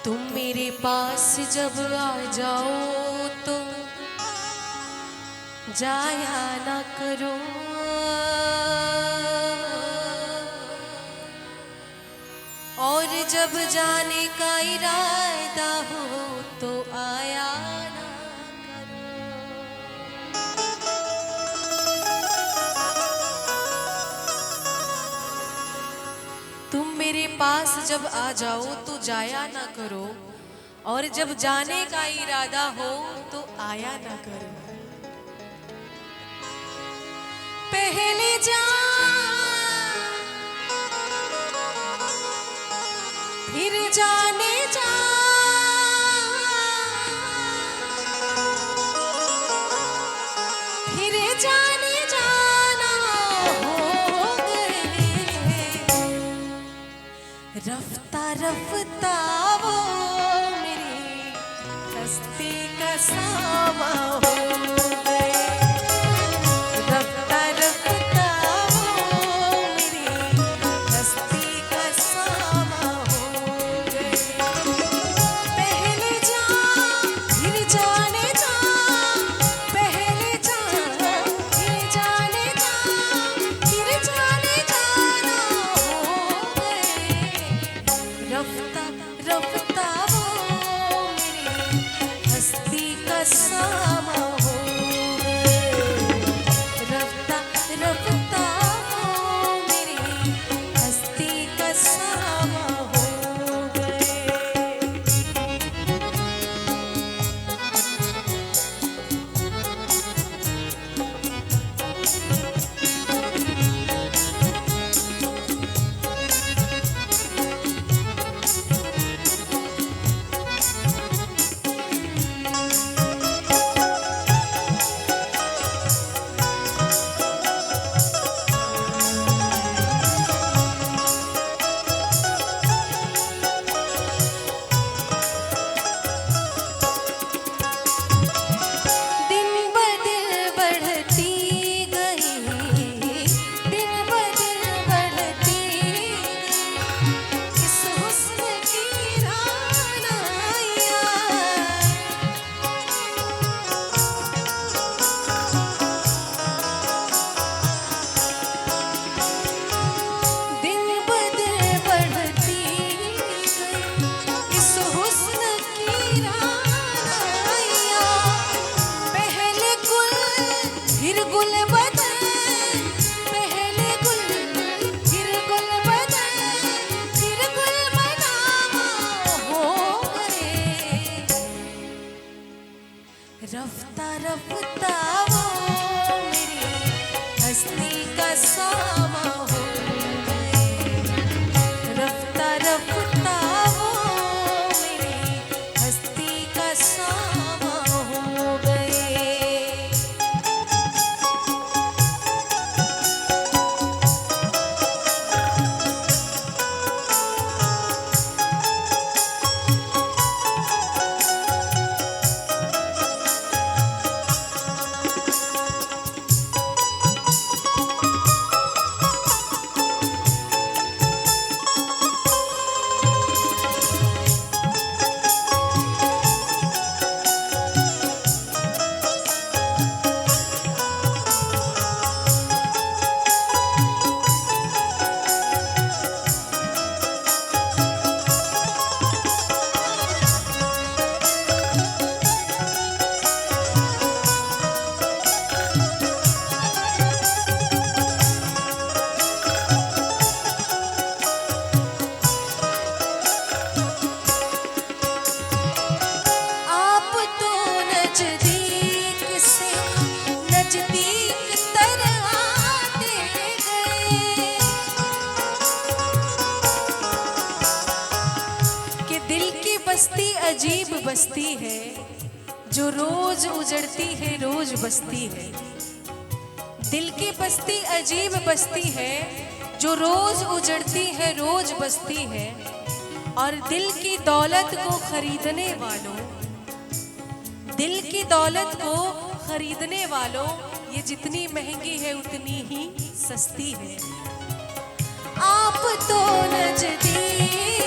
तुम मेरे पास जब आ जाओ तो जाया ना करो, और जब जाने का इरादा हो तो आया ना करो। तुम मेरे पास जब आ जाओ तो जाया ना करो, और जब जाने का इरादा हो तो आया ना करो। पहले जा फिर जाने जा, फिर जाने जाना हो गए। रफ्ता रफ्ता वो मेरी हस्ती का सामा हो गए। रफ्ता रफ्ता वो मेरी हस्ती का सामा हो गए। पहले जा फिर जाने जा, पहले जा फिर जाने जा, फिर जाने जाना हो गए। रफ्ता रफ्ता वो मेरी हस्ती का सामा हो गए। रफ्ता रफ्ता वो मेरी हस्ती का सामा हो गए। दिन ब दिन बढ़ती गई, दिन ब दिन बढ़ती गई इस हुस्न की रानाइयाँ। दिन ब दिन बढ़ती गई इस हुस्न की रानाइयाँ। पहले गुल फिर गुल बदन, पहले गुल फिर गुल बदन, फिर गुल बनावा हो गए। रफ्ता रफ्ता वो मेरी हस्ती का सामा हो गए। रफ्ता रफ्ता वो मेरी हस्ती का सामा हो गए। अजीब बस्ती है जो रोज उजड़ती है रोज बसती है। दिल की बस्ती अजीब बस्ती है जो रोज उजड़ती है रोज बसती है। और दिल की दौलत को खरीदने वालों, दिल की दौलत को खरीदने वालों, ये जितनी महंगी है उतनी ही सस्ती है। आप तो नजदीक